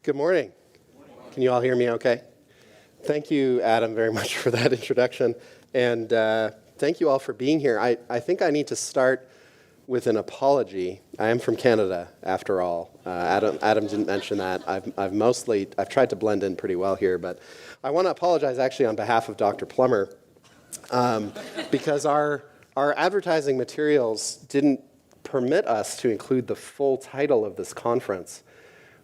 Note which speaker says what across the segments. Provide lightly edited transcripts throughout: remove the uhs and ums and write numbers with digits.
Speaker 1: Good morning. Can you all hear me okay? Thank you, Adam, very much for that introduction. And thank you all for being here. I think I need to start with an apology. I am from Canada, after all. Adam didn't mention that. I've tried to blend in pretty well here, but I want to apologize actually on behalf of Dr. Plummer because our advertising materials didn't permit us to include the full title of this conference,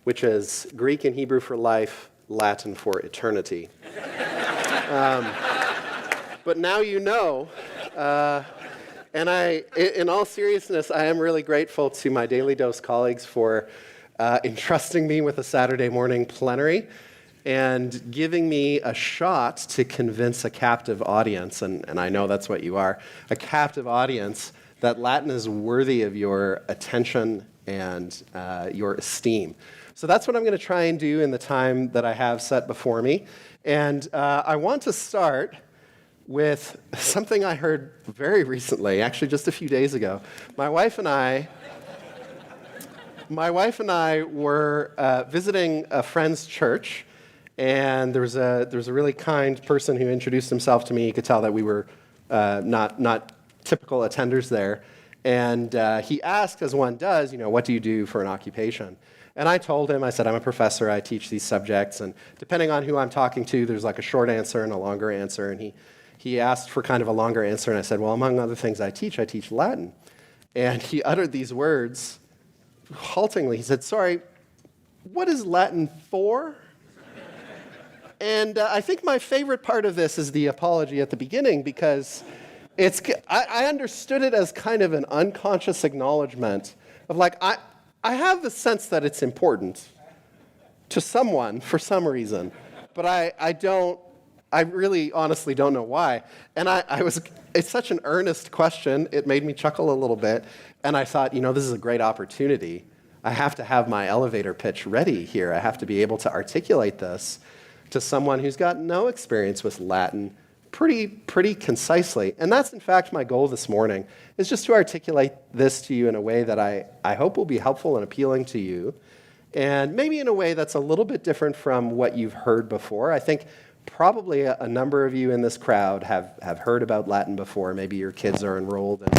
Speaker 1: which is Greek and Hebrew for Life, Latin for Eternity. But now you know, and in all seriousness, I am really grateful to my Daily Dose colleagues for entrusting me with a Saturday morning plenary and giving me a shot to convince a captive audience, and I know that's what you are, a captive audience, that Latin is worthy of your attention and your esteem. So that's what I'm going to try and do in the time that I have set before me. And I want to start with something I heard very recently, actually just a few days ago. My wife and I were visiting a friend's church, and there was a really kind person who introduced himself to me. You could tell that we were not typical attenders there. And he asked, as one does, what do you do for an occupation? And I told him, I said, I'm a professor, I teach these subjects, and depending on who I'm talking to, there's like a short answer and a longer answer. And he asked for kind of a longer answer, and I said, well, among other things I teach Latin. And he uttered these words haltingly. He said, sorry, what is Latin for? And I think my favorite part of this is the apology at the beginning, because I understood it as kind of an unconscious acknowledgement of I have the sense that it's important to someone for some reason, but I really honestly don't know why. And it's such an earnest question, it made me chuckle a little bit, and I thought, this is a great opportunity. I have to have my elevator pitch ready here. I have to be able to articulate this to someone who's got no experience with Latin pretty concisely. And that's, in fact, my goal this morning, is just to articulate this to you in a way that I hope will be helpful and appealing to you, and maybe in a way that's a little bit different from what you've heard before. I think probably a number of you in this crowd have heard about Latin before. Maybe your kids are enrolled in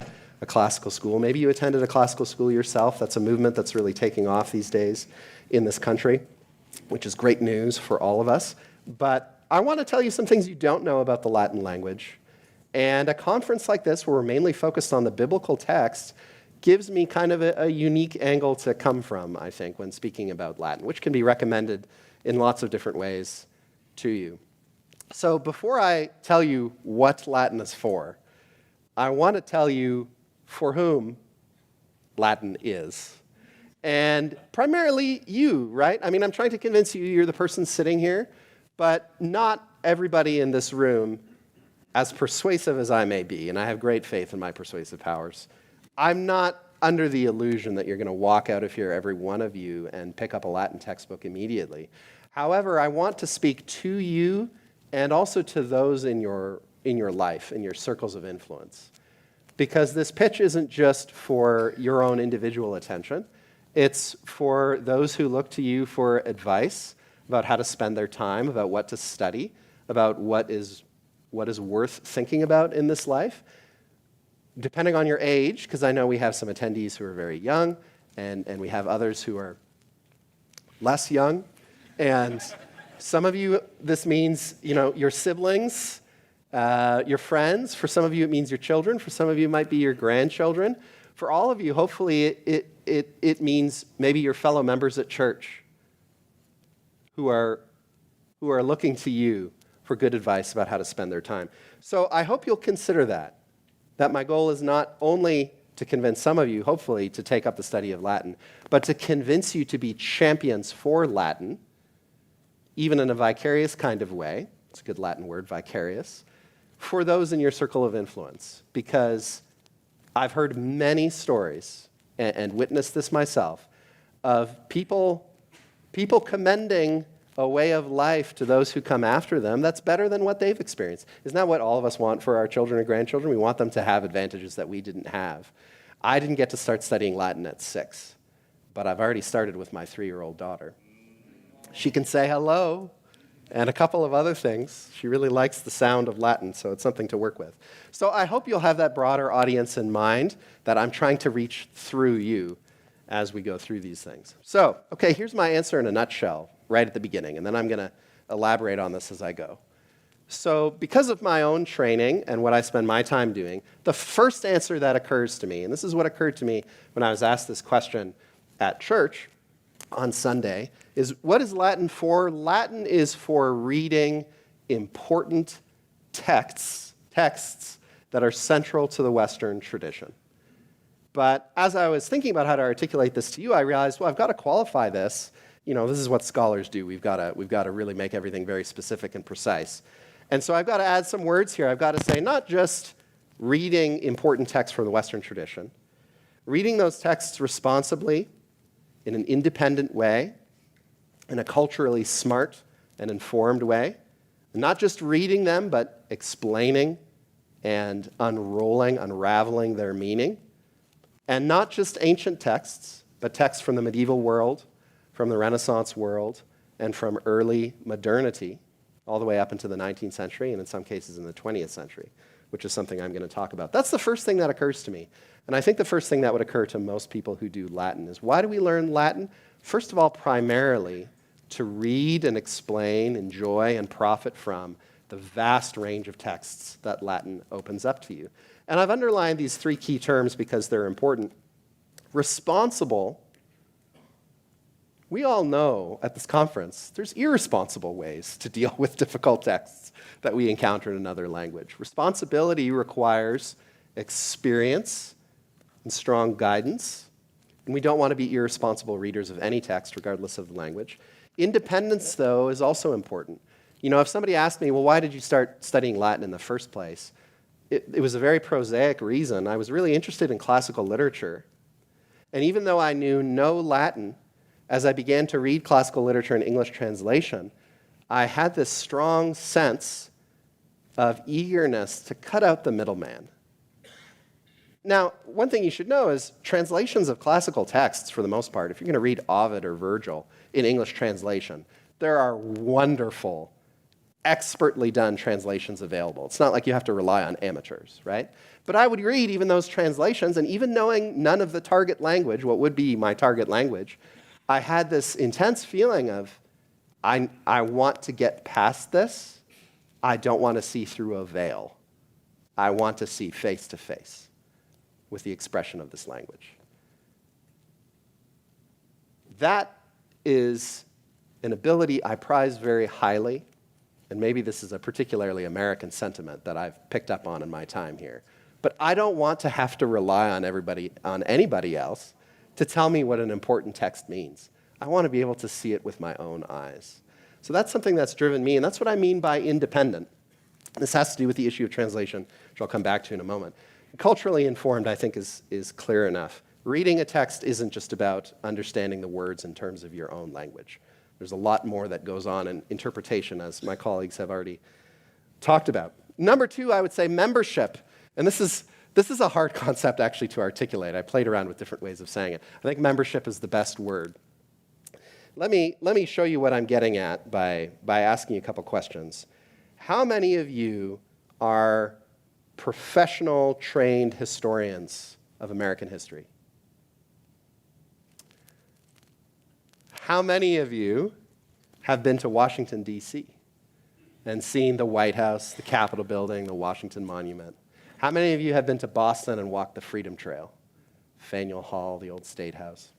Speaker 1: a classical school. Maybe you attended a classical school yourself. That's a movement that's really taking off these days in this country, which is great news for all of us. But I want to tell you some things you don't know about the Latin language. And a conference like this, where we're mainly focused on the biblical text, gives me kind of a unique angle to come from, I think, when speaking about Latin, which can be recommended in lots of different ways to you. So before I tell you what Latin is for, I want to tell you for whom Latin is. And primarily you, right? I mean, I'm trying to convince you you're the person sitting here, but not everybody in this room, as persuasive as I may be, and I have great faith in my persuasive powers, I'm not under the illusion that you're going to walk out of here, every one of you, and pick up a Latin textbook immediately. However, I want to speak to you and also to those in your life, in your circles of influence. Because this pitch isn't just for your own individual attention. It's for those who look to you for advice about how to spend their time, about what to study, about what is worth thinking about in this life. Depending on your age, because I know we have some attendees who are very young, and we have others who are less young. And some of you, this means, your siblings, your friends. For some of you, it means your children. For some of you, it might be your grandchildren. For all of you, hopefully, it means maybe your fellow members at church who are looking to you for good advice about how to spend their time. So I hope you'll consider that my goal is not only to convince some of you, hopefully, to take up the study of Latin, but to convince you to be champions for Latin, even in a vicarious kind of way. It's a good Latin word, vicarious, for those in your circle of influence. Because I've heard many stories, and witnessed this myself, of people commending a way of life to those who come after them that's better than what they've experienced. Isn't that what all of us want for our children and grandchildren? We want them to have advantages that we didn't have. I didn't get to start studying Latin at 6, but I've already started with my 3-year-old daughter. She can say hello and a couple of other things. She really likes the sound of Latin, so it's something to work with. So I hope you'll have that broader audience in mind that I'm trying to reach through you as we go through these things. So, okay, here's my answer in a nutshell right at the beginning, and then I'm going to elaborate on this as I go. So because of my own training and what I spend my time doing, the first answer that occurs to me, and this is what occurred to me when I was asked this question at church on Sunday, is what is Latin for? Latin is for reading important texts that are central to the Western tradition. But as I was thinking about how to articulate this to you, I realized, well, I've got to qualify this. You know, this is what scholars do. We've got to really make everything very specific and precise. And so I've got to add some words here. I've got to say not just reading important texts from the Western tradition, reading those texts responsibly in an independent way, in a culturally smart and informed way, not just reading them, but explaining and unraveling their meaning, and not just ancient texts, but texts from the medieval world, from the Renaissance world, and from early modernity, all the way up into the 19th century, and in some cases in the 20th century, which is something I'm going to talk about. That's the first thing that occurs to me. And I think the first thing that would occur to most people who do Latin is, why do we learn Latin? First of all, primarily to read and explain, enjoy, and profit from the vast range of texts that Latin opens up to you. And I've underlined these three key terms because they're important. Responsible. We all know at this conference there's irresponsible ways to deal with difficult texts that we encounter in another language. Responsibility requires experience and strong guidance, and we don't want to be irresponsible readers of any text, regardless of the language. Independence, though, is also important. You know, if somebody asked me, well, why did you start studying Latin in the first place? It was a very prosaic reason. I was really interested in classical literature. And even though I knew no Latin, as I began to read classical literature in English translation, I had this strong sense of eagerness to cut out the middleman. Now, one thing you should know is translations of classical texts, for the most part, if you're going to read Ovid or Virgil in English translation, there are wonderful, expertly done translations available. It's not like you have to rely on amateurs, right? But I would read even those translations, and even knowing none of the target language, what would be my target language, I had this intense feeling of, I want to get past this. I don't want to see through a veil. I want to see face to face with the expression of this language. That is an ability I prize very highly, and maybe this is a particularly American sentiment that I've picked up on in my time here. But I don't want to have to rely on anybody else to tell me what an important text means. I want to be able to see it with my own eyes. So that's something that's driven me, and that's what I mean by independent. This has to do with the issue of translation, which I'll come back to in a moment. Culturally informed, I think, is clear enough. Reading a text isn't just about understanding the words in terms of your own language. There's a lot more that goes on in interpretation, as my colleagues have already talked about. Number two, I would say membership. And this is a hard concept, actually, to articulate. I played around with different ways of saying it. I think membership is the best word. Let me show you what I'm getting at by asking you a couple questions. How many of you are professional, trained historians of American history? How many of you have been to Washington, D.C. and seen the White House, the Capitol building, the Washington Monument? How many of you have been to Boston and walked the Freedom Trail, Faneuil Hall, the old State House?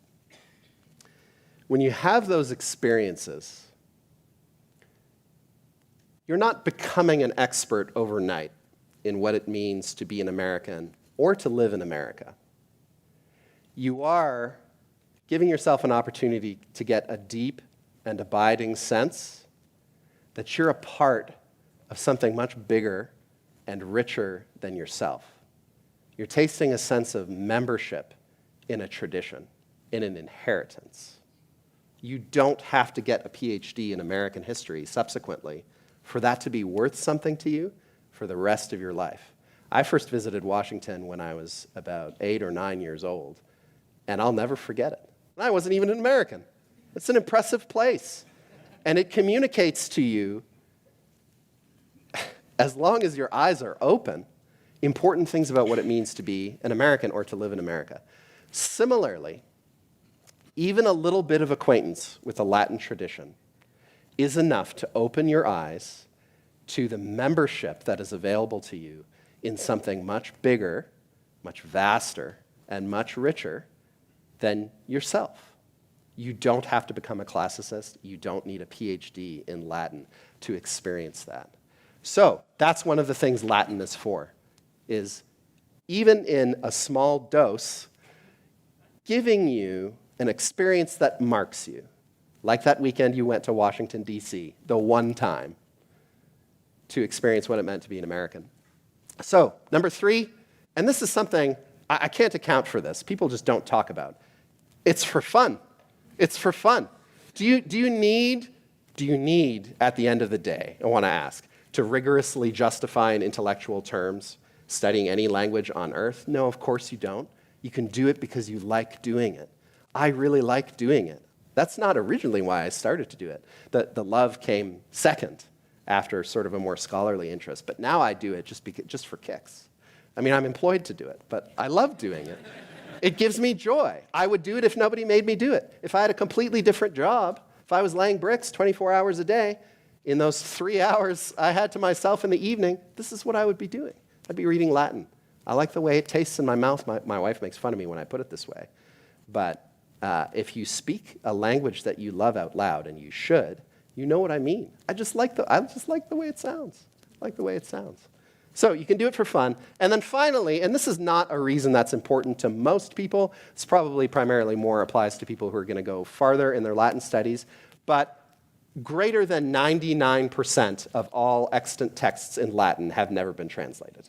Speaker 1: When you have those experiences, you're not becoming an expert overnight in what it means to be an American or to live in America. You are giving yourself an opportunity to get a deep and abiding sense that you're a part of something much bigger and richer than yourself. You're tasting a sense of membership in a tradition, in an inheritance. You don't have to get a PhD in American history subsequently for that to be worth something to you for the rest of your life. I first visited Washington when I was about 8 or 9 years old, and I'll never forget it. I wasn't even an American. It's an impressive place. And it communicates to you, as long as your eyes are open, important things about what it means to be an American or to live in America. Similarly, even a little bit of acquaintance with the Latin tradition is enough to open your eyes to the membership that is available to you in something much bigger, much vaster, and much richer than yourself. You don't have to become a classicist. You don't need a PhD in Latin to experience that. So that's one of the things Latin is for, is even in a small dose, giving you an experience that marks you. Like that weekend you went to Washington, D.C., the one time, to experience what it meant to be an American. So, number 3, and this is something, I can't account for this. People just don't talk about. It's for fun. It's for fun. Do you need, at the end of the day, I want to ask, to rigorously justify in intellectual terms studying any language on earth? No, of course you don't. You can do it because you like doing it. I really like doing it. That's not originally why I started to do it. The love came second after sort of a more scholarly interest. But now I do it just for kicks. I mean, I'm employed to do it, but I love doing it. It gives me joy. I would do it if nobody made me do it. If I had a completely different job, if I was laying bricks 24 hours a day, in those 3 hours I had to myself in the evening, this is what I would be doing. I'd be reading Latin. I like the way it tastes in my mouth. My wife makes fun of me when I put it this way. But if you speak a language that you love out loud, and you should, you know what I mean. I just like the way it sounds. I like the way it sounds. So you can do it for fun. And then finally, and this is not a reason that's important to most people. It's probably primarily more applies to people who are going to go farther in their Latin studies. But greater than 99% of all extant texts in Latin have never been translated.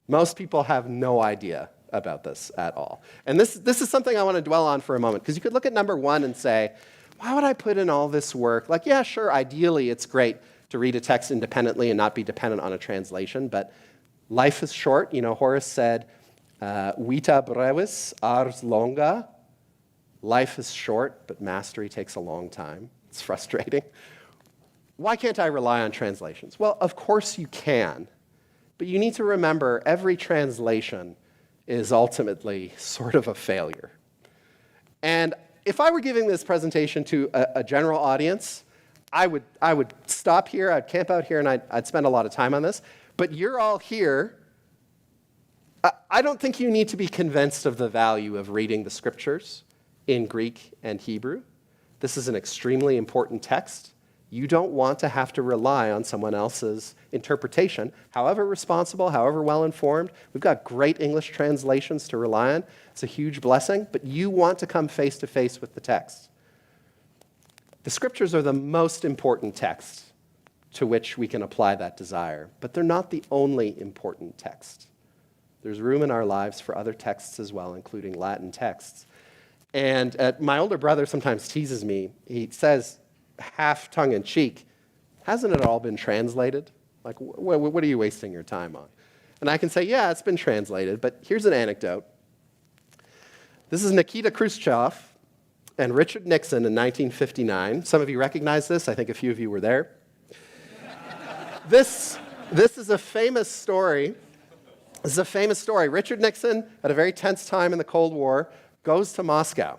Speaker 1: Most people have no idea about this at all. And this is something I want to dwell on for a moment, because you could look at number 1 and say, why would I put in all this work? Like, yeah, sure, ideally it's great to read a text independently and not be dependent on a translation, but life is short. You know, Horace said, vita brevis, ars longa. Life is short, but mastery takes a long time. It's frustrating. Why can't I rely on translations? Well, of course you can, but you need to remember every translation is ultimately sort of a failure. And if I were giving this presentation to a general audience, I would stop here, I'd camp out here, and I'd spend a lot of time on this. But you're all here. I don't think you need to be convinced of the value of reading the scriptures in Greek and Hebrew. This is an extremely important text. You don't want to have to rely on someone else's interpretation, however responsible, however well-informed. We've got great English translations to rely on. It's a huge blessing, but you want to come face to face with the text. The scriptures are the most important text to which we can apply that desire, but they're not the only important text. There's room in our lives for other texts as well, including Latin texts. And my older brother sometimes teases me. He says, half tongue-in-cheek, hasn't it all been translated? Like, what are you wasting your time on? And I can say, yeah, it's been translated, but here's an anecdote. This is Nikita Khrushchev and Richard Nixon in 1959. Some of you recognize this. I think a few of you were there. This is a famous story. This is a famous story. Richard Nixon, at a very tense time in the Cold War, goes to Moscow.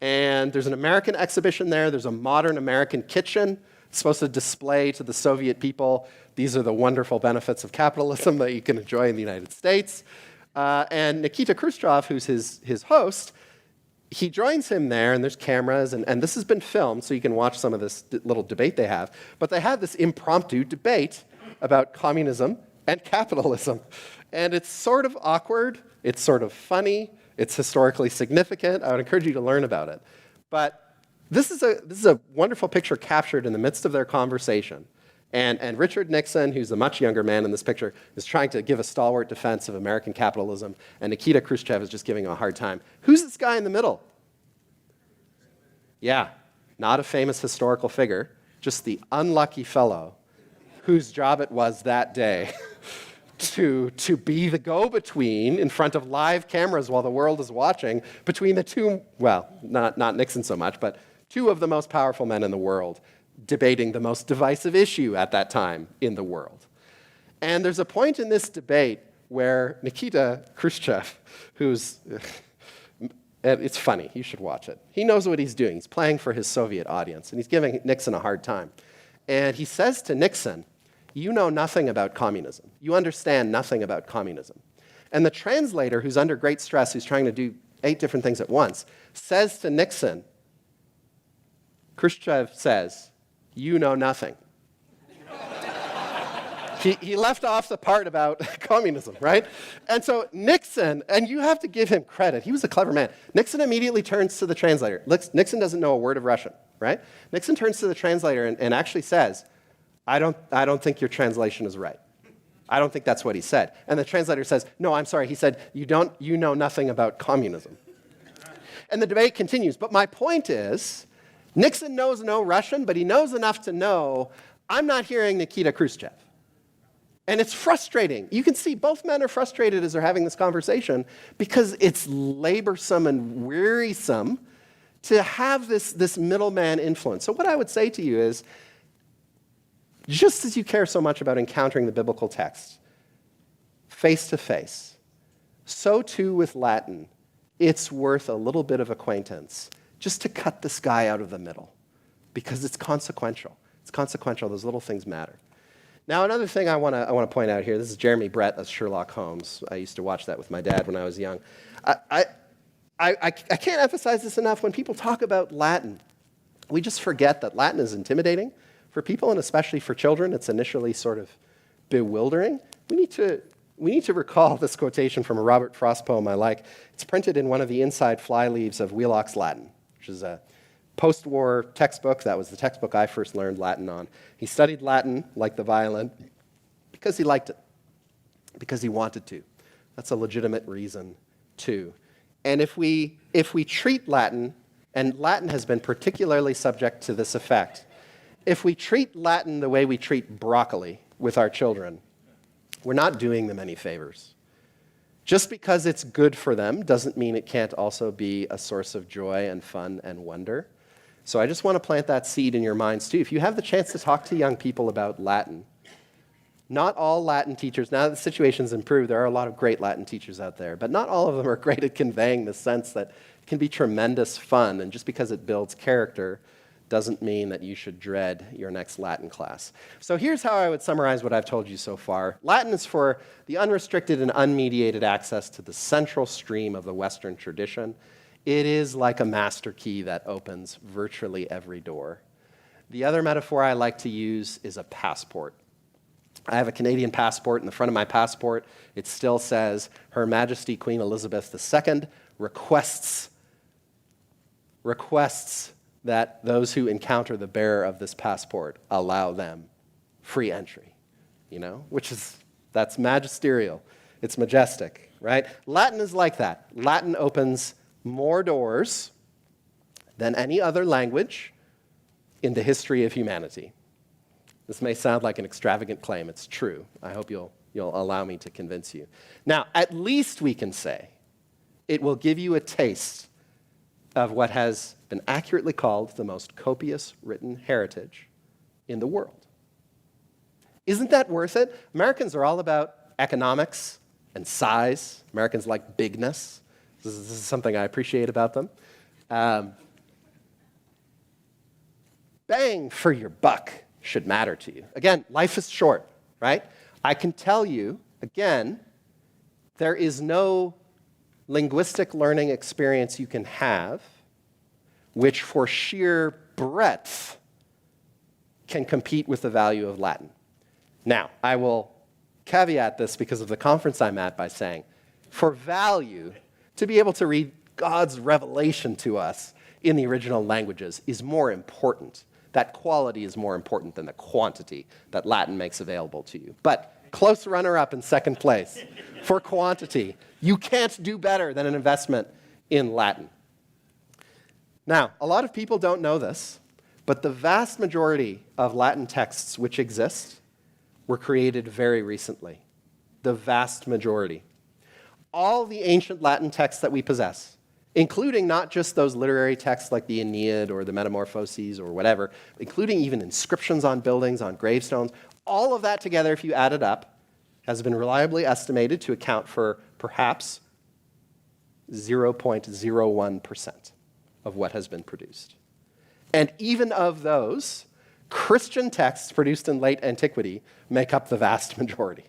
Speaker 1: And there's an American exhibition there. There's a modern American kitchen. It's supposed to display to the Soviet people, these are the wonderful benefits of capitalism that you can enjoy in the United States. And Nikita Khrushchev, who's his host, he joins him there, and there's cameras, and this has been filmed, so you can watch some of this little debate they have. But they have this impromptu debate about communism and capitalism. And it's sort of awkward. It's sort of funny. It's historically significant. I would encourage you to learn about it. But this is a wonderful picture captured in the midst of their conversation. And Richard Nixon, who's a much younger man in this picture, is trying to give a stalwart defense of American capitalism, and Nikita Khrushchev is just giving him a hard time. Who's this guy in the middle? Yeah, not a famous historical figure, just the unlucky fellow whose job it was that day to be the go-between in front of live cameras while the world is watching between the two, well, not Nixon so much, but two of the most powerful men in the world, debating the most divisive issue at that time in the world. And there's a point in this debate where Nikita Khrushchev, who's, it's funny, you should watch it. He knows what he's doing. He's playing for his Soviet audience, and he's giving Nixon a hard time. And he says to Nixon, "You know nothing about communism. You understand nothing about communism." And the translator, who's under great stress, who's trying to do 8 different things at once, says to Nixon, Khrushchev says, "You know nothing." He left off the part about communism, right? And so Nixon, and you have to give him credit, he was a clever man. Nixon immediately turns to the translator. Nixon doesn't know a word of Russian, right? Nixon turns to the translator and actually says, I don't think your translation is right. I don't think that's what he said. And the translator says, "No, I'm sorry." He said, you know nothing about communism." And the debate continues. But my point is, Nixon knows no Russian, but he knows enough to know, I'm not hearing Nikita Khrushchev. And it's frustrating. You can see both men are frustrated as they're having this conversation because it's laborsome and wearisome to have this middleman influence. So what I would say to you is, just as you care so much about encountering the biblical text face to face, so too with Latin, it's worth a little bit of acquaintance just to cut this guy out of the middle because it's consequential. It's consequential. Those little things matter. Now, another thing I want to point out here, this is Jeremy Brett as Sherlock Holmes. I used to watch that with my dad when I was young. I can't emphasize this enough. When people talk about Latin, we just forget that Latin is intimidating for people, and especially for children. It's initially sort of bewildering. We need to recall this quotation from a Robert Frost poem I like. It's printed in one of the inside flyleaves of Wheelock's Latin, which is a post-war textbook. That was the textbook I first learned Latin on. He studied Latin, like the violin, because he liked it, because he wanted to. That's a legitimate reason, too. And if we treat Latin, and Latin has been particularly subject to this effect, if we treat Latin the way we treat broccoli with our children, we're not doing them any favors. Just because it's good for them doesn't mean it can't also be a source of joy and fun and wonder. So I just want to plant that seed in your minds too. If you have the chance to talk to young people about Latin, not all Latin teachers, now that the situation's improved, there are a lot of great Latin teachers out there, but not all of them are great at conveying the sense that it can be tremendous fun, and just because it builds character doesn't mean that you should dread your next Latin class. So here's how I would summarize what I've told you so far. Latin is for the unrestricted and unmediated access to the central stream of the Western tradition. It is like a master key that opens virtually every door. The other metaphor I like to use is a passport. I have a Canadian passport. In the front of my passport, it still says, Her Majesty Queen Elizabeth II requests that those who encounter the bearer of this passport allow them free entry, that's magisterial. It's majestic, right? Latin is like that. Latin opens more doors than any other language in the history of humanity. This may sound like an extravagant claim. It's true. I hope you'll allow me to convince you. Now, at least we can say it will give you a taste of what has been accurately called the most copious written heritage in the world. Isn't that worth it? Americans are all about economics and size. Americans like bigness. This is something I appreciate about them. Bang for your buck should matter to you. Again, life is short, right? I can tell you, again, there is no linguistic learning experience you can have which for sheer breadth can compete with the value of Latin. Now, I will caveat this because of the conference I'm at by saying, for value, to be able to read God's revelation to us in the original languages is more important. That quality is more important than the quantity that Latin makes available to you. But close runner-up in second place for quantity. You can't do better than an investment in Latin. Now, a lot of people don't know this, but the vast majority of Latin texts which exist were created very recently. The vast majority. All the ancient Latin texts that we possess, including not just those literary texts like the Aeneid or the Metamorphoses or whatever, including even inscriptions on buildings, on gravestones. All of that together, if you add it up, has been reliably estimated to account for perhaps 0.01% of what has been produced. And even of those, Christian texts produced in late antiquity make up the vast majority.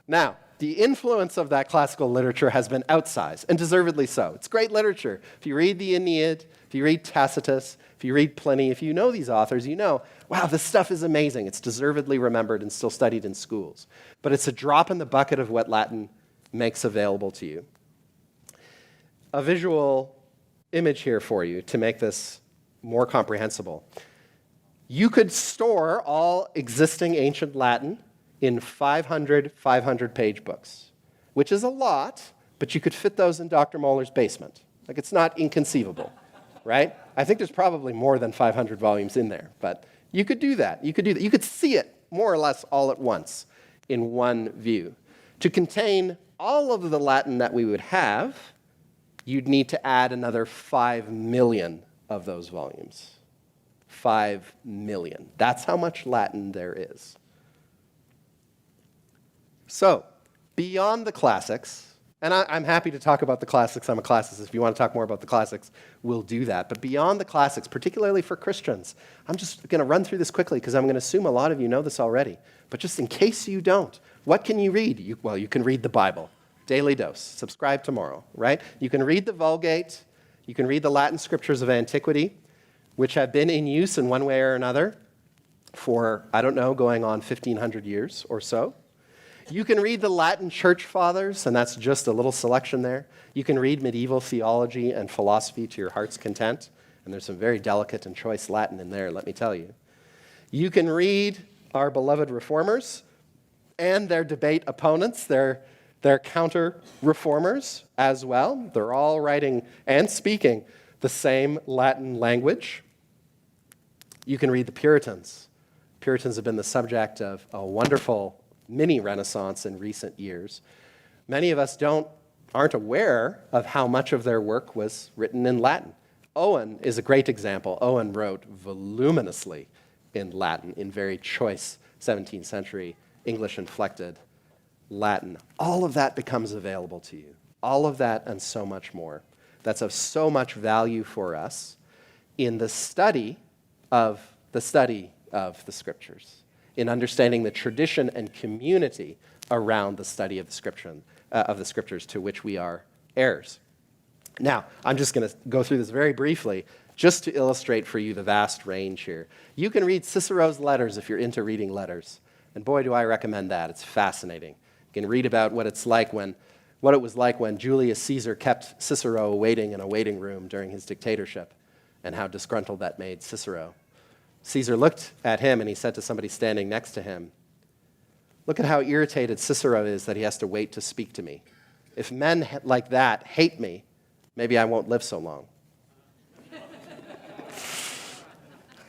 Speaker 1: Now, the influence of that classical literature has been outsized, and deservedly so. It's great literature. If you read the Aeneid, if you read Tacitus, if you read Pliny, if you know these authors, you know, wow, this stuff is amazing. It's deservedly remembered and still studied in schools. But it's a drop in the bucket of what Latin makes available to you. A visual image here for you to make this more comprehensible. You could store all existing ancient Latin in 500 500-page books, which is a lot, but you could fit those in Dr. Mohler's basement. Like, it's not inconceivable, right? I think there's probably more than 500 volumes in there, but you could do that. You could see it more or less all at once in one view. To contain all of the Latin that we would have, you'd need to add another 5 million of those volumes. 5 million. That's how much Latin there is. So, beyond the classics, and I'm happy to talk about the classics. I'm a classicist. If you want to talk more about the classics, we'll do that. But beyond the classics, particularly for Christians, I'm just going to run through this quickly because I'm going to assume a lot of you know this already. But just in case you don't, what can you read? You can read the Bible. Daily dose. Subscribe tomorrow, right? You can read the Vulgate. You can read the Latin scriptures of antiquity, which have been in use in one way or another for, I don't know, going on 1,500 years or so. You can read the Latin church fathers, and that's just a little selection there. You can read medieval theology and philosophy to your heart's content, and there's some very delicate and choice Latin in there, let me tell you. You can read our beloved reformers and their debate opponents, their counter-reformers as well. They're all writing and speaking the same Latin language. You can read the Puritans. Puritans have been the subject of a wonderful mini-Renaissance in recent years. Many of us aren't aware of how much of their work was written in Latin. Owen is a great example. Owen wrote voluminously in Latin, in very choice 17th century English-inflected Latin. All of that becomes available to you. All of that and so much more. That's of so much value for us in the study of the Scriptures, in understanding the tradition and community around the study of the Scriptures to which we are heirs. Now, I'm just going to go through this very briefly just to illustrate for you the vast range here. You can read Cicero's letters if you're into reading letters, and boy, do I recommend that. It's fascinating. You can read about what it was like when Julius Caesar kept Cicero waiting in a waiting room during his dictatorship, and how disgruntled that made Cicero. Caesar looked at him and he said to somebody standing next to him, "Look at how irritated Cicero is that he has to wait to speak to me. If men like that hate me, maybe I won't live so long."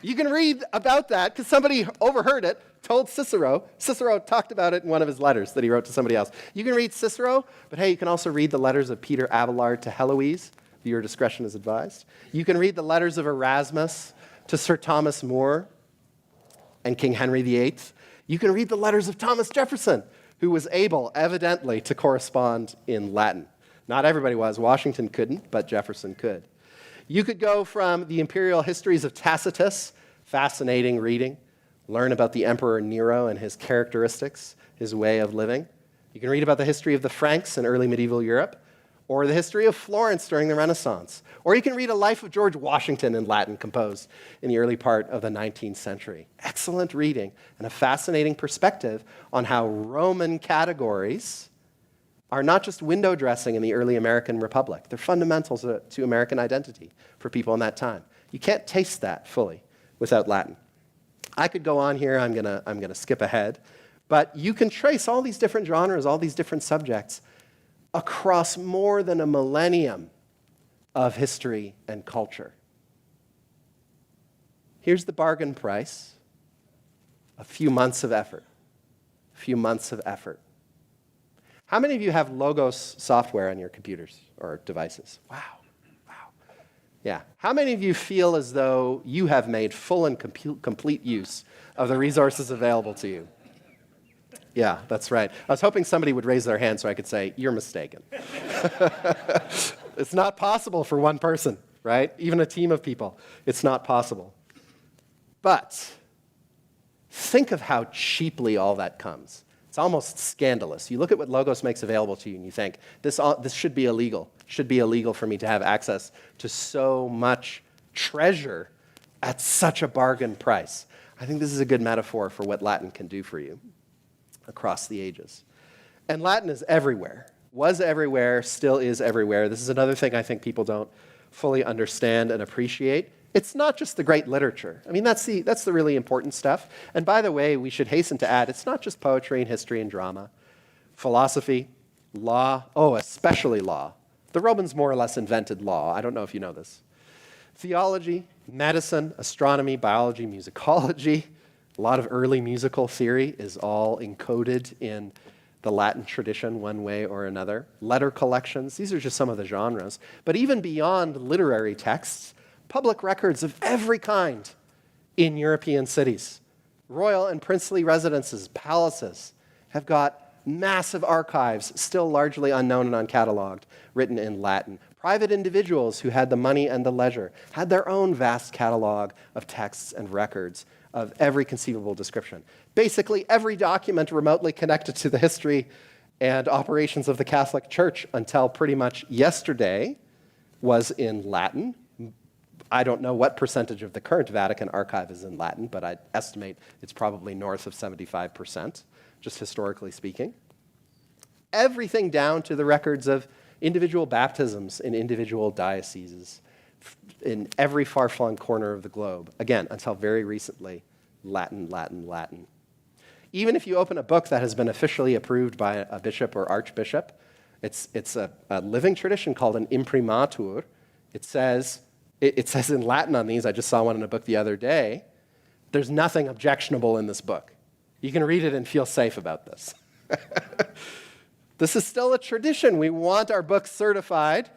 Speaker 1: You can read about that because somebody overheard it, told Cicero. Cicero talked about it in one of his letters that he wrote to somebody else. You can read Cicero, but hey, you can also read the letters of Peter Abelard to Heloise. Your discretion is advised. You can read the letters of Erasmus to Sir Thomas More and King Henry VIII. You can read the letters of Thomas Jefferson, who was able, evidently, to correspond in Latin. Not everybody was. Washington couldn't, but Jefferson could. You could go from the imperial histories of Tacitus, fascinating reading, learn about the Emperor Nero and his characteristics, his way of living. You can read about the history of the Franks in early medieval Europe, or the history of Florence during the Renaissance. Or you can read a life of George Washington in Latin composed in the early part of the 19th century. Excellent reading and a fascinating perspective on how Roman categories are not just window dressing in the early American Republic. They're fundamental to American identity for people in that time. You can't taste that fully without Latin. I could go on here. I'm gonna skip ahead. But you can trace all these different genres, all these different subjects across more than a millennium of history and culture. Here's the bargain price: a few months of effort. A few months of effort. How many of you have Logos software on your computers or devices? Wow. Yeah. How many of you feel as though you have made full and complete use of the resources available to you? Yeah, that's right. I was hoping somebody would raise their hand so I could say, you're mistaken. It's not possible for one person, right? Even a team of people, it's not possible. But think of how cheaply all that comes. It's almost scandalous. You look at what Logos makes available to you and you think, this should be illegal. It should be illegal for me to have access to so much treasure at such a bargain price. I think this is a good metaphor for what Latin can do for you across the ages. And Latin is everywhere. Was everywhere, still is everywhere. This is another thing I think people don't fully understand and appreciate. It's not just the great literature. I mean, that's the really important stuff. And by the way, we should hasten to add, it's not just poetry and history and drama. Philosophy, law, especially law. The Romans more or less invented law. I don't know if you know this. Theology, medicine, astronomy, biology, musicology. A lot of early musical theory is all encoded in the Latin tradition one way or another. Letter collections, these are just some of the genres. But even beyond literary texts, public records of every kind in European cities. Royal and princely residences, palaces, have got massive archives, still largely unknown and uncatalogued, written in Latin. Private individuals who had the money and the leisure had their own vast catalog of texts and records of every conceivable description. Basically, every document remotely connected to the history and operations of the Catholic Church until pretty much yesterday was in Latin. I don't know what percentage of the current Vatican archive is in Latin, but I'd estimate it's probably north of 75%, just historically speaking. Everything down to the records of individual baptisms in individual dioceses in every far-flung corner of the globe. Again, until very recently, Latin, Latin, Latin. Even if you open a book that has been officially approved by a bishop or archbishop, it's a living tradition called an imprimatur. It says in Latin on these, I just saw one in a book the other day, there's nothing objectionable in this book. You can read it and feel safe about this. This is still a tradition. We want our books certified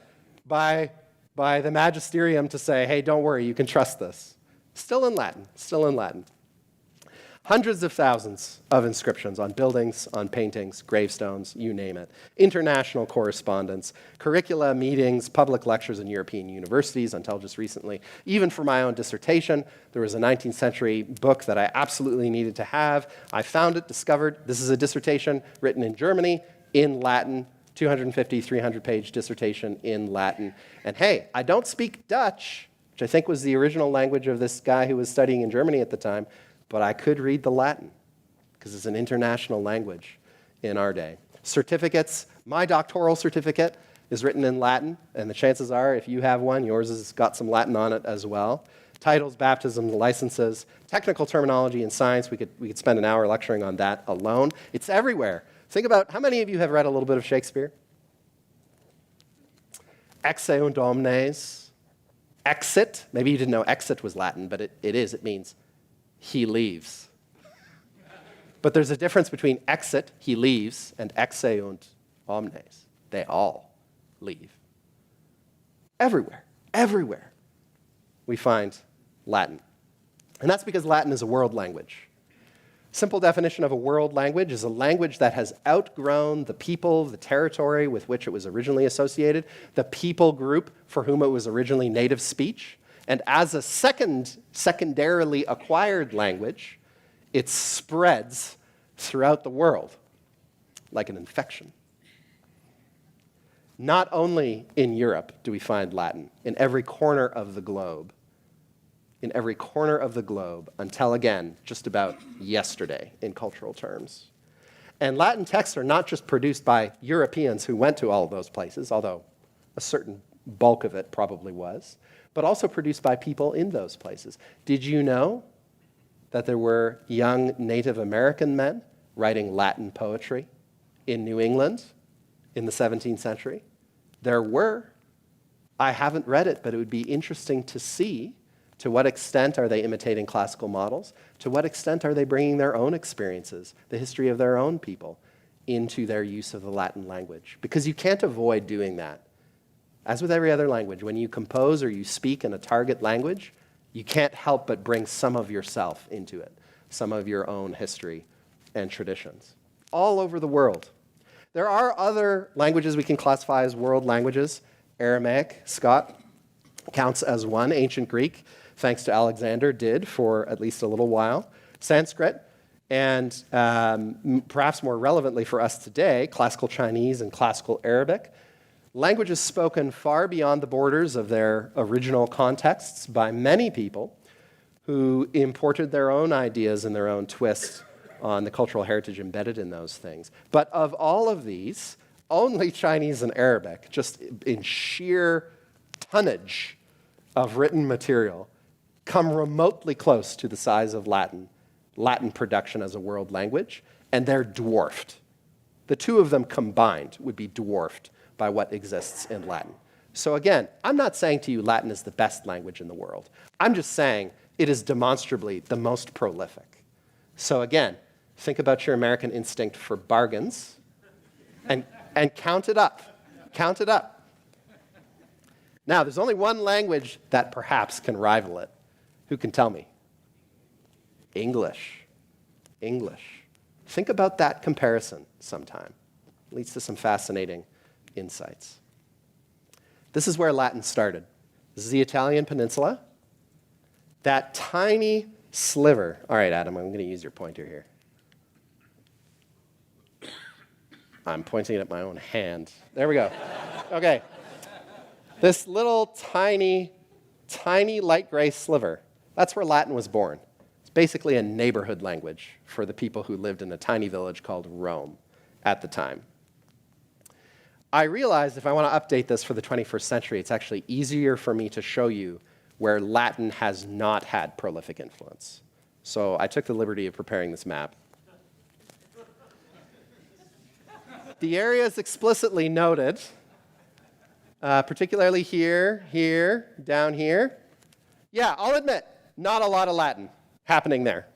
Speaker 1: by the magisterium to say, hey, don't worry, you can trust this. Still in Latin, still in Latin. Hundreds of thousands of inscriptions on buildings, on paintings, gravestones, you name it. International correspondence, curricula, meetings, public lectures in European universities until just recently. Even for my own dissertation, there was a 19th century book that I absolutely needed to have. I found it, discovered. This is a dissertation written in Germany, in Latin, 250, 300-page dissertation in Latin. And hey, I don't speak Dutch, which I think was the original language of this guy who was studying in Germany at the time, but I could read the Latin because it's an international language in our day. Certificates, my doctoral certificate is written in Latin, and the chances are if you have one, yours has got some Latin on it as well. Titles, baptisms, licenses, technical terminology in science, we could spend an hour lecturing on that alone. It's everywhere. Think about, how many of you have read a little bit of Shakespeare? Exe und omnes. Exit, maybe you didn't know exit was Latin, but it is, it means he leaves. But there's a difference between exit, he leaves, and exe und omnes. They all leave. Everywhere, everywhere, we find Latin. And that's because Latin is a world language. Simple definition of a world language is a language that has outgrown the people, the territory with which it was originally associated, the people group for whom it was originally native speech, and as a secondarily acquired language, it spreads throughout the world like an infection. Not only in Europe do we find Latin, in every corner of the globe. In every corner of the globe, until again, just about yesterday in cultural terms. And Latin texts are not just produced by Europeans who went to all of those places, although a certain bulk of it probably was, but also produced by people in those places. Did you know that there were young Native American men writing Latin poetry in New England in the 17th century? There were. I haven't read it, but it would be interesting to see to what extent are they imitating classical models? To what extent are they bringing their own experiences, the history of their own people, into their use of the Latin language? Because you can't avoid doing that as with every other language, when you compose or you speak in a target language, you can't help but bring some of yourself into it, some of your own history and traditions, all over the world. There are other languages we can classify as world languages. Aramaic, Scott, counts as one. Ancient Greek, thanks to Alexander, did for at least a little while. Sanskrit, and perhaps more relevantly for us today, classical Chinese and classical Arabic. Languages spoken far beyond the borders of their original contexts by many people who imported their own ideas and their own twists on the cultural heritage embedded in those things. But of all of these, only Chinese and Arabic, just in sheer tonnage of written material, come remotely close to the size of Latin production as a world language, and they're dwarfed. The two of them combined would be dwarfed by what exists in Latin. So again, I'm not saying to you Latin is the best language in the world. I'm just saying it is demonstrably the most prolific. So again, think about your American instinct for bargains and count it up. Count it up. Now, there's only one language that perhaps can rival it. Who can tell me? English. English. Think about that comparison sometime. It leads to some fascinating insights. This is where Latin started. This is the Italian peninsula. That tiny sliver. All right, Adam, I'm going to use your pointer here. I'm pointing at my own hand. There we go. Okay. This little tiny light gray sliver, that's where Latin was born. It's basically a neighborhood language for the people who lived in a tiny village called Rome at the time. I realized if I want to update this for the 21st century, it's actually easier for me to show you where Latin has not had prolific influence. So I took the liberty of preparing this map. The areas explicitly noted, particularly here, down here. Yeah, I'll admit, not a lot of Latin happening there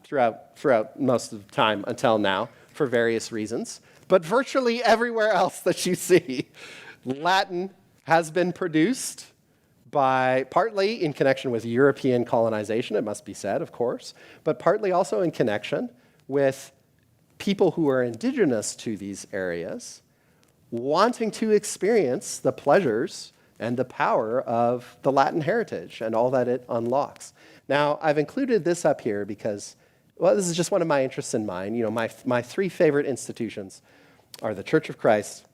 Speaker 1: throughout most of the time until now for various reasons. But virtually everywhere else that you see, Latin has been produced by partly in connection with European colonization, it must be said, of course, but partly also in connection with people who are indigenous to these areas wanting to experience the pleasures and the power of the Latin heritage and all that it unlocks. Now, I've included this up here because, well, this is just one of my interests in mind. You know, my three favorite institutions are the Church of Christ,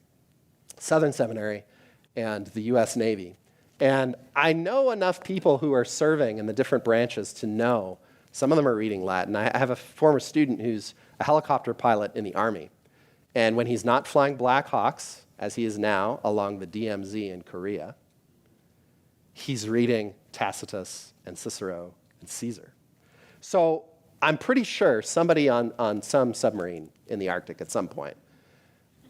Speaker 1: Southern Seminary, and the U.S. Navy. And I know enough people who are serving in the different branches to know some of them are reading Latin. I have a former student who's a helicopter pilot in the Army. And when he's not flying Black Hawks, as he is now along the DMZ in Korea, he's reading Tacitus and Cicero and Caesar. So I'm pretty sure somebody on some submarine in the Arctic at some point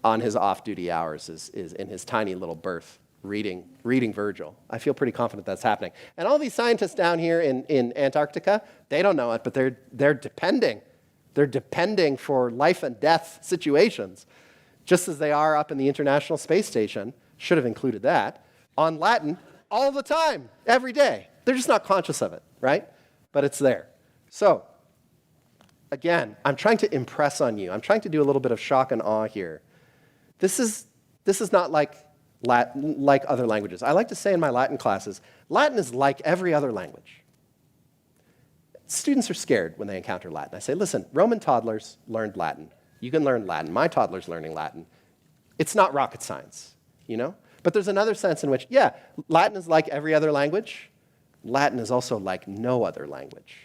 Speaker 1: on his off-duty hours is in his tiny little berth reading Virgil. I feel pretty confident that's happening. And all these scientists down here in Antarctica, they don't know it, but they're depending. They're depending for life and death situations, just as they are up in the International Space Station, should have included that, on Latin all the time, every day. They're just not conscious of it, right? But it's there. So, again, I'm trying to impress on you. I'm trying to do a little bit of shock and awe here. This is not like other languages. I like to say in my Latin classes, Latin is like every other language. Students are scared when they encounter Latin. I say, listen, Roman toddlers learned Latin. You can learn Latin. My toddler's learning Latin. It's not rocket science, you know? But there's another sense in which, yeah, Latin is like every other language. Latin is also like no other language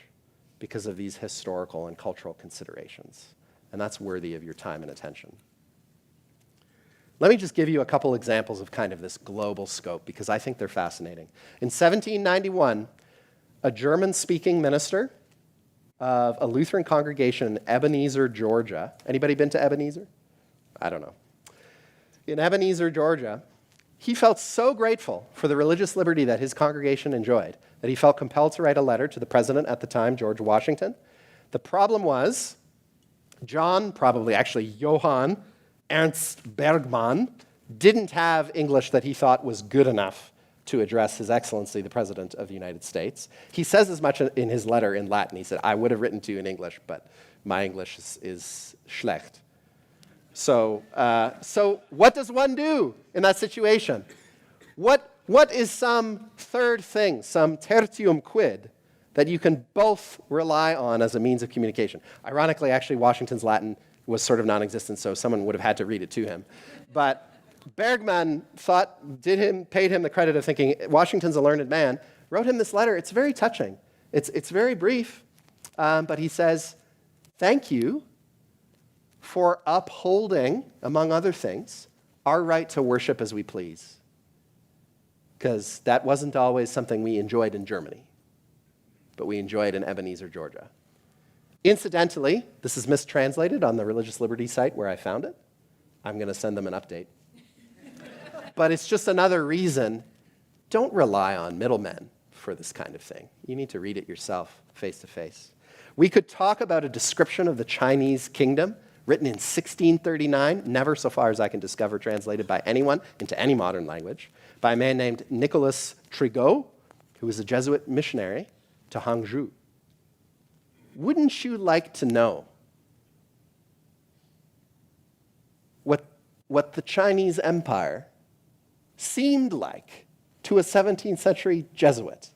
Speaker 1: because of these historical and cultural considerations. And that's worthy of your time and attention. Let me just give you a couple examples of kind of this global scope because I think they're fascinating. In 1791, a German-speaking minister of a Lutheran congregation in Ebenezer, Georgia. Anybody been to Ebenezer? I don't know. In Ebenezer, Georgia, he felt so grateful for the religious liberty that his congregation enjoyed that he felt compelled to write a letter to the president at the time, George Washington. The problem was Johann Ernst Bergmann didn't have English that he thought was good enough to address His Excellency, the President of the United States. He says as much in his letter in Latin. He said, I would have written to you in English, but my English is schlecht. So what does one do in that situation? What is some third thing, some tertium quid, that you can both rely on as a means of communication? Ironically, actually, Washington's Latin was sort of non-existent, so someone would have had to read it to him. But Bergman paid him the credit of thinking, Washington's a learned man, wrote him this letter. It's very touching. It's very brief, but he says, thank you for upholding, among other things, our right to worship as we please. Because that wasn't always something we enjoyed in Germany, but we enjoyed in Ebenezer, Georgia. Incidentally, this is mistranslated on the Religious Liberty site where I found it. I'm going to send them an update. But it's just another reason, don't rely on middlemen for this kind of thing. You need to read it yourself, face to face. We could talk about a description of the Chinese kingdom written in 1639, never, so far as I can discover, translated by anyone into any modern language, by a man named Nicolas Trigault, who was a Jesuit missionary to Hangzhou. Wouldn't you like to know what the Chinese Empire seemed like to a 17th century Jesuit,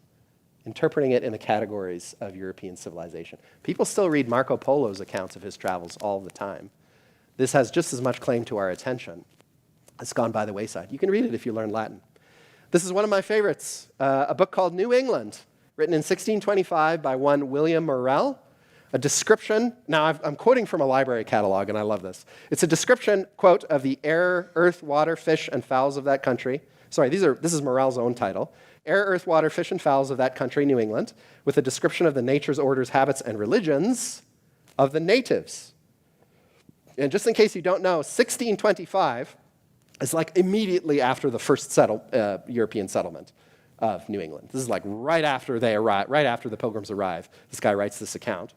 Speaker 1: interpreting it in the categories of European civilization? People still read Marco Polo's accounts of his travels all the time. This has just as much claim to our attention. It's gone by the wayside. You can read it if you learn Latin. This is one of my favorites, a book called New England, written in 1625 by one William Morel. A description, now I'm quoting from a library catalog, and I love this. It's a description, quote, of the air, earth, water, fish, and fowls of that country. Sorry, this is Morel's own title. Air, earth, water, fish, and fowls of that country, New England, with a description of the natures, orders, habits, and religions of the natives. And just in case you don't know, 1625 is like immediately after the first European settlement of New England. This is like right after they arrive, right after the Pilgrims arrive. This guy writes this account.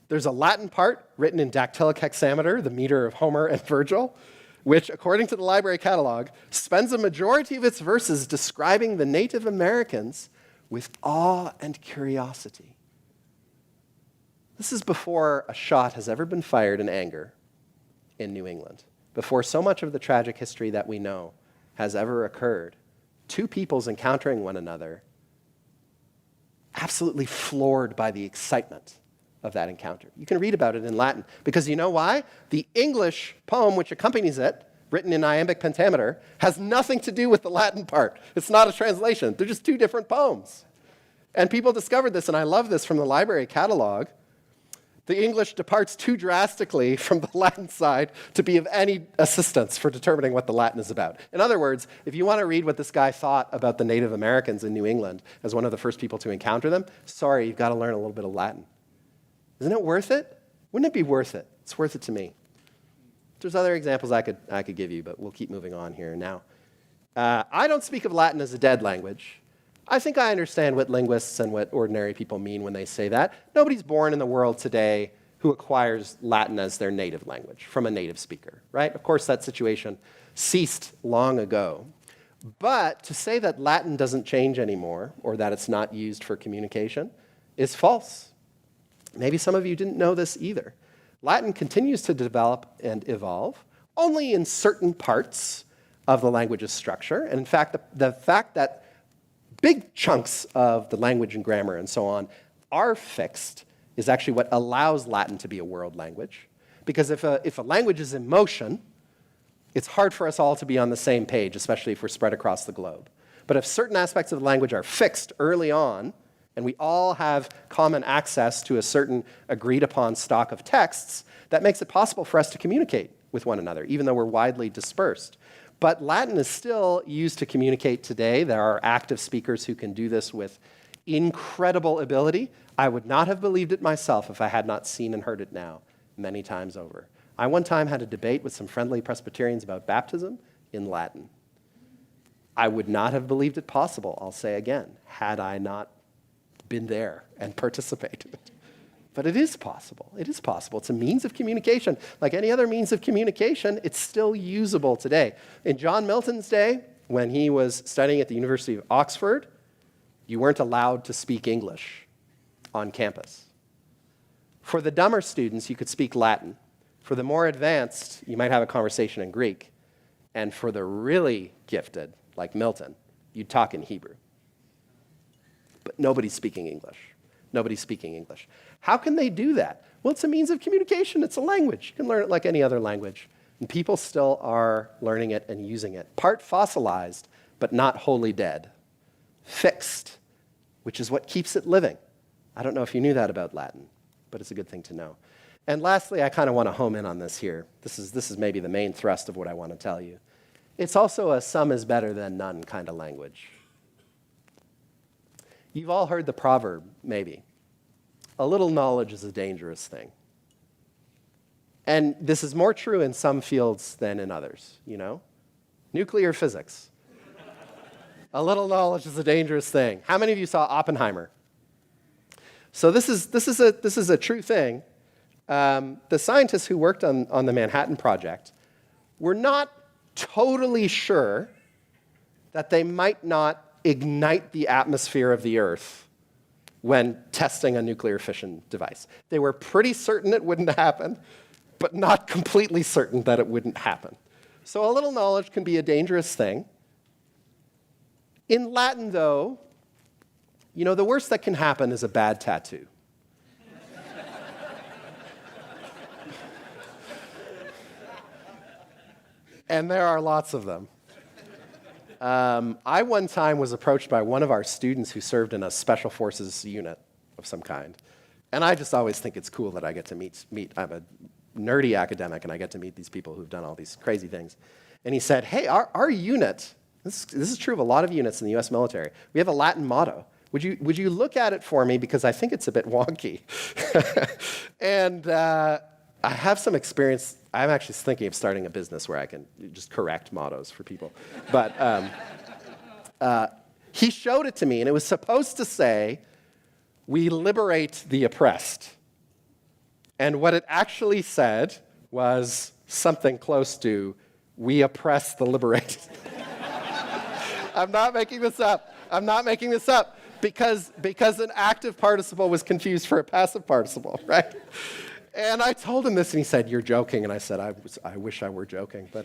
Speaker 1: There's a Latin part written in dactylic hexameter, the meter of Homer and Virgil, which, according to the library catalog, spends a majority of its verses describing the Native Americans with awe and curiosity. This is before a shot has ever been fired in anger in New England, before so much of the tragic history that we know has ever occurred. Two peoples encountering one another, absolutely floored by the excitement of that encounter. You can read about it in Latin, because you know why? The English poem which accompanies it, written in iambic pentameter, has nothing to do with the Latin part. It's not a translation. They're just two different poems. And people discovered this, and I love this from the library catalog. The English departs too drastically from the Latin side to be of any assistance for determining what the Latin is about. In other words, if you want to read what this guy thought about the Native Americans in New England as one of the first people to encounter them, sorry, you've got to learn a little bit of Latin. Isn't it worth it? Wouldn't it be worth it? It's worth it to me. There's other examples I could give you, but we'll keep moving on here now. I don't speak of Latin as a dead language. I think I understand what linguists and what ordinary people mean when they say that. Nobody's born in the world today who acquires Latin as their native language from a native speaker, right? Of course, that situation ceased long ago. But to say that Latin doesn't change anymore or that it's not used for communication is false. Maybe some of you didn't know this either. Latin continues to develop and evolve only in certain parts of the language's structure. And in fact, the fact that big chunks of the language and grammar and so on are fixed is actually what allows Latin to be a world language. Because if a language is in motion, it's hard for us all to be on the same page, especially if we're spread across the globe. But if certain aspects of the language are fixed early on, and we all have common access to a certain agreed-upon stock of texts, that makes it possible for us to communicate with one another, even though we're widely dispersed. But Latin is still used to communicate today. There are active speakers who can do this with incredible ability. I would not have believed it myself if I had not seen and heard it now many times over. I one time had a debate with some friendly Presbyterians about baptism in Latin. I would not have believed it possible, I'll say again, had I not been there and participated. But it is possible. It is possible. It's a means of communication. Like any other means of communication, it's still usable today. In John Milton's day, when he was studying at the University of Oxford, you weren't allowed to speak English on campus. For the dumber students, you could speak Latin. For the more advanced, you might have a conversation in Greek. And for the really gifted, like Milton, you'd talk in Hebrew. But nobody's speaking English. Nobody's speaking English. How can they do that? Well, it's a means of communication. It's a language. You can learn it like any other language. And people still are learning it and using it. Part fossilized, but not wholly dead. Fixed, which is what keeps it living. I don't know if you knew that about Latin, but it's a good thing to know. And lastly, I kind of want to home in on this here. This is maybe the main thrust of what I want to tell you. It's also a some is better than none kind of language. You've all heard the proverb, maybe. A little knowledge is a dangerous thing. And this is more true in some fields than in others, you know? Nuclear physics. A little knowledge is a dangerous thing. How many of you saw Oppenheimer? So this is a true thing. The scientists who worked on the Manhattan Project were not totally sure that they might not ignite the atmosphere of the Earth when testing a nuclear fission device. They were pretty certain it wouldn't happen, but not completely certain that it wouldn't happen. So a little knowledge can be a dangerous thing. In Latin, though, you know, the worst that can happen is a bad tattoo. And there are lots of them. I one time was approached by one of our students who served in a special forces unit of some kind. And I just always think it's cool that I get to meet. I'm a nerdy academic, and I get to meet these people who've done all these crazy things. And he said, hey, our unit, this is true of a lot of units in the US military, we have a Latin motto. Would you look at it for me, because I think it's a bit wonky. And I have some experience. I'm actually thinking of starting a business where I can just correct mottos for people. But he showed it to me, and it was supposed to say, we liberate the oppressed. And what it actually said was something close to, we oppress the liberated. I'm not making this up. I'm not making this up. Because an active participle was confused for a passive participle, right? And I told him this, and he said, you're joking. And I said, I wish I were joking, but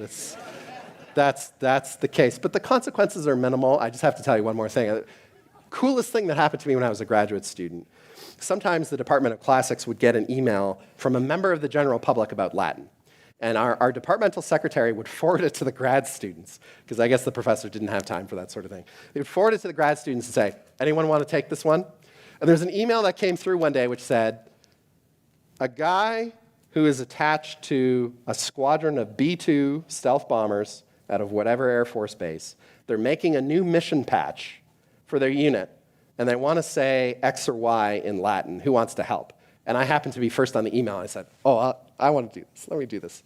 Speaker 1: that's the case. But the consequences are minimal. I just have to tell you one more thing. Coolest thing that happened to me when I was a graduate student. Sometimes the Department of Classics would get an email from a member of the general public about Latin. And our departmental secretary would forward it to the grad students, because I guess the professor didn't have time for that sort of thing. They would forward it to the grad students and say, anyone want to take this one? And there's an email that came through one day which said, a guy who is attached to a squadron of B-2 stealth bombers out of whatever Air Force base, they're making a new mission patch for their unit, and they want to say X or Y in Latin. Who wants to help? And I happened to be first on the email. I said, I want to do this. Let me do this.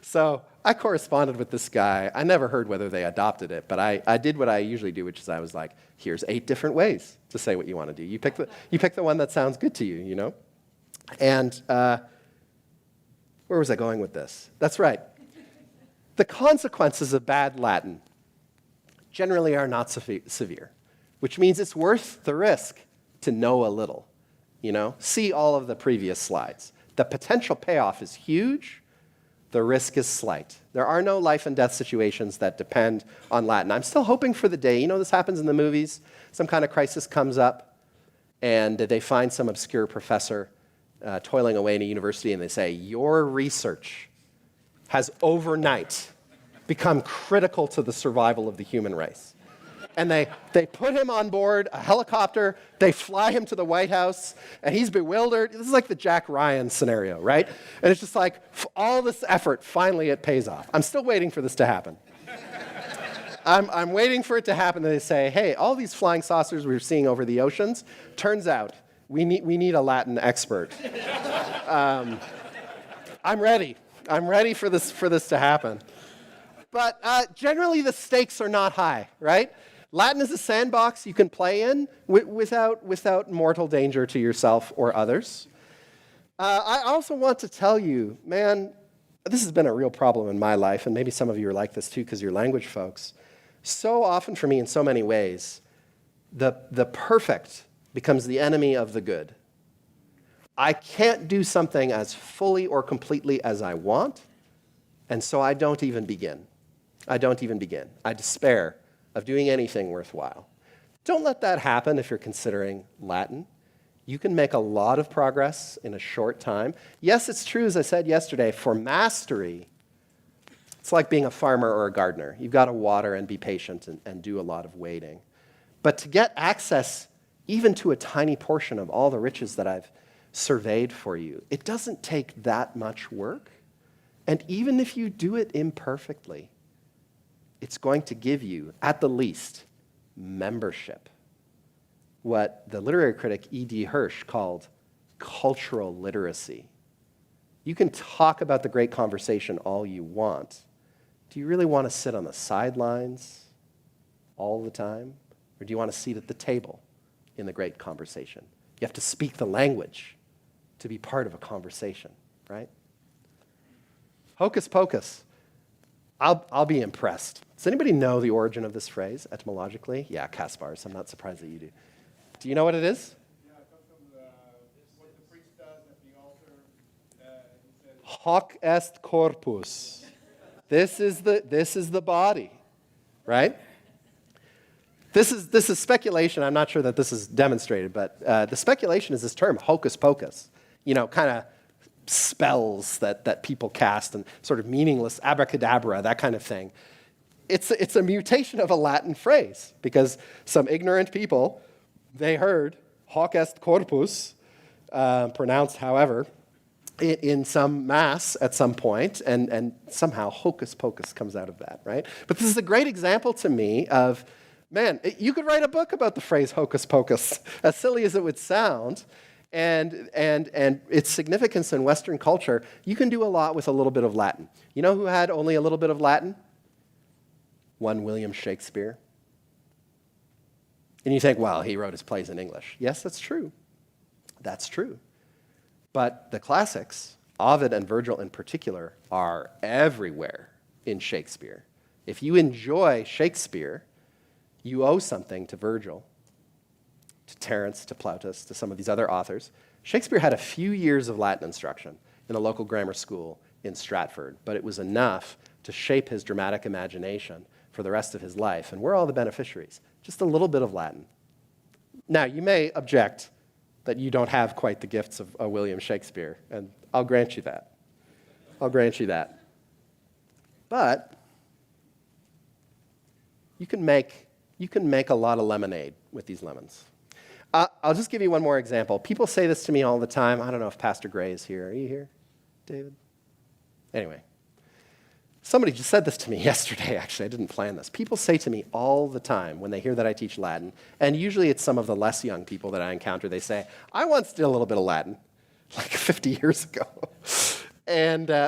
Speaker 1: So I corresponded with this guy. I never heard whether they adopted it, but I did what I usually do, which is I was like, here's 8 different ways to say what you want to do. You pick the one that sounds good to you, you know? And where was I going with this? That's right. The consequences of bad Latin generally are not severe, which means it's worth the risk to know a little. You know, see all of the previous slides. The potential payoff is huge. The risk is slight. There are no life and death situations that depend on Latin. I'm still hoping for the day, you know, this happens in the movies. Some kind of crisis comes up, and they find some obscure professor toiling away in a university, and they say, your research has overnight become critical to the survival of the human race. And they put him on board a helicopter, they fly him to the White House, and he's bewildered. This is like the Jack Ryan scenario, right? And it's just like, all this effort, finally it pays off. I'm still waiting for this to happen. I'm waiting for it to happen, and they say, hey, all these flying saucers we were seeing over the oceans, turns out we need a Latin expert. I'm ready. I'm ready for this to happen. But generally the stakes are not high, right? Latin is a sandbox you can play in without mortal danger to yourself or others. I also want to tell you, man, this has been a real problem in my life, and maybe some of you are like this too because you're language folks. So often for me, in so many ways, the perfect becomes the enemy of the good. I can't do something as fully or completely as I want, and so I don't even begin. I despair of doing anything worthwhile. Don't let that happen if you're considering Latin. You can make a lot of progress in a short time. Yes, it's true, as I said yesterday, for mastery, it's like being a farmer or a gardener. You've got to water and be patient and do a lot of waiting. But to get access even to a tiny portion of all the riches that I've surveyed for you, it doesn't take that much work. And even if you do it imperfectly, it's going to give you, at the least, membership. What the literary critic E.D. Hirsch called cultural literacy. You can talk about the great conversation all you want. Do you really want to sit on the sidelines all the time? Or do you want a seat at the table in the great conversation? You have to speak the language to be part of a conversation, right? Hocus pocus. I'll be impressed. Does anybody know the origin of this phrase etymologically? Yeah, Kaspars. I'm not surprised that you do. Do you know what it is?
Speaker 2: Yeah, it comes from what the priest does at the altar. He says,
Speaker 1: Hoc est corpus. This is the body, right? This is speculation. I'm not sure that this is demonstrated, but the speculation is this term, hocus pocus. Kind of spells that people cast and sort of meaningless abracadabra, that kind of thing. It's a mutation of a Latin phrase because some ignorant people, they heard hoc est corpus, pronounced however, in some mass at some point, and somehow hocus pocus comes out of that, right? But this is a great example to me of, man, you could write a book about the phrase hocus pocus, as silly as it would sound, and its significance in Western culture. You can do a lot with a little bit of Latin. You know who had only a little bit of Latin? One William Shakespeare. And you think, well, he wrote his plays in English. Yes, that's true. That's true. But the classics, Ovid and Virgil in particular, are everywhere in Shakespeare. If you enjoy Shakespeare, you owe something to Virgil, to Terence, to Plautus, to some of these other authors. Shakespeare had a few years of Latin instruction in a local grammar school in Stratford, but it was enough to shape his dramatic imagination for the rest of his life, and we're all the beneficiaries. Just a little bit of Latin. Now, you may object that you don't have quite the gifts of William Shakespeare, and I'll grant you that. But you can make a lot of lemonade with these lemons. I'll just give you one more example. People say this to me all the time. I don't know if Pastor Gray is here. Are you here, David? Anyway. Somebody just said this to me yesterday, actually. I didn't plan this. People say to me all the time when they hear that I teach Latin, and usually it's some of the less young people that I encounter, they say, I once did a little bit of Latin, like 50 years ago.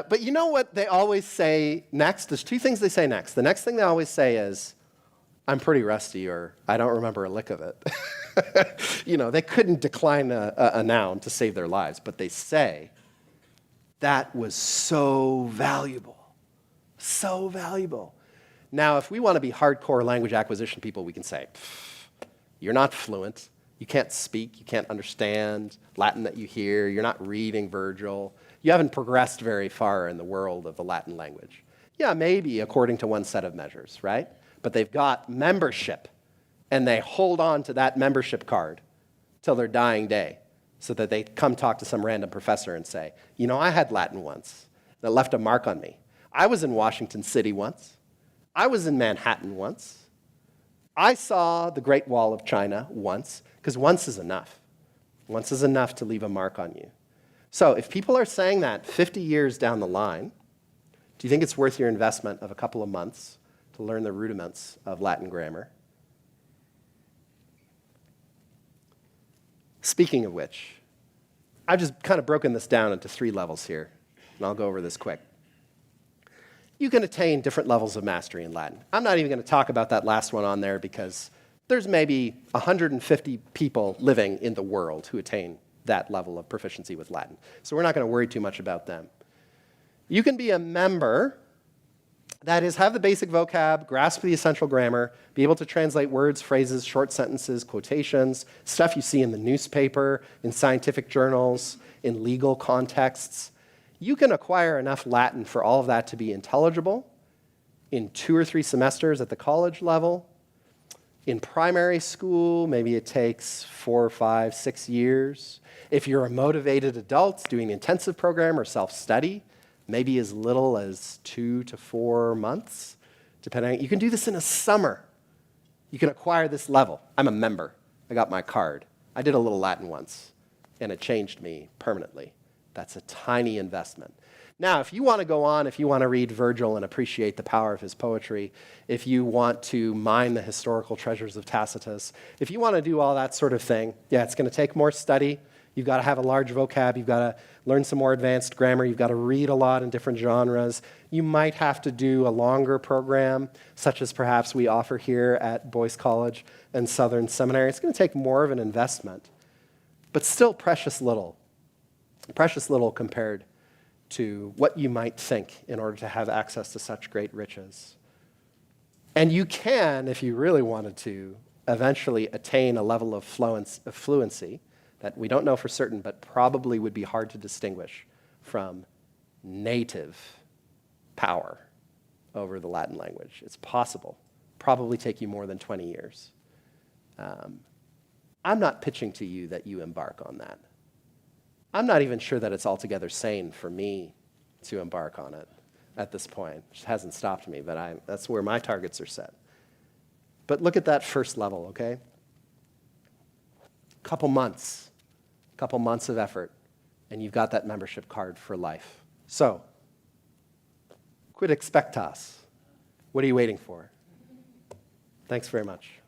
Speaker 1: But you know what they always say next? There's two things they say next. The next thing they always say is, I'm pretty rusty, or I don't remember a lick of it. They couldn't decline a noun to save their lives, but they say, that was so valuable. So valuable. Now, if we want to be hardcore language acquisition people, we can say, you're not fluent, you can't speak, you can't understand Latin that you hear, you're not reading Virgil, you haven't progressed very far in the world of the Latin language. Yeah, maybe according to one set of measures, right? But they've got membership, and they hold on to that membership card till their dying day, so that they come talk to some random professor and say, I had Latin once that left a mark on me. I was in Washington City once. I was in Manhattan once. I saw the Great Wall of China once, because once is enough. Once is enough to leave a mark on you. So if people are saying that 50 years down the line, do you think it's worth your investment of a couple of months to learn the rudiments of Latin grammar? Speaking of which, I've just kind of broken this down into 3 levels here, and I'll go over this quick. You can attain different levels of mastery in Latin. I'm not even going to talk about that last one on there because there's maybe 150 people living in the world who attain that level of proficiency with Latin. So we're not going to worry too much about them. You can be a member, that is, have the basic vocab, grasp the essential grammar, be able to translate words, phrases, short sentences, quotations, stuff you see in the newspaper, in scientific journals, in legal contexts. You can acquire enough Latin for all of that to be intelligible in 2 or 3 semesters at the college level. In primary school, maybe it takes 4 or 5, 6 years. If you're a motivated adult doing the intensive program or self-study, maybe as little as 2 to 4 months, depending. You can do this in a summer. You can acquire this level. I'm a member. I got my card. I did a little Latin once, and it changed me permanently. That's a tiny investment. Now, if you want to go on, if you want to read Virgil and appreciate the power of his poetry, if you want to mine the historical treasures of Tacitus, if you want to do all that sort of thing, yeah, it's going to take more study. You've got to have a large vocab. You've got to learn some more advanced grammar. You've got to read a lot in different genres. You might have to do a longer program, such as perhaps we offer here at Boyce College and Southern Seminary. It's going to take more of an investment, but still precious little compared to what you might think in order to have access to such great riches. And you can, if you really wanted to, eventually attain a level of fluency that we don't know for certain, but probably would be hard to distinguish from native power over the Latin language. It's possible. Probably take you more than 20 years. I'm not pitching to you that you embark on that. I'm not even sure that it's altogether sane for me to embark on it at this point. It hasn't stopped me, but that's where my targets are set. But look at that first level, okay? Couple months of effort, and you've got that membership card for life. So, quid expectas? What are you waiting for? Thanks very much.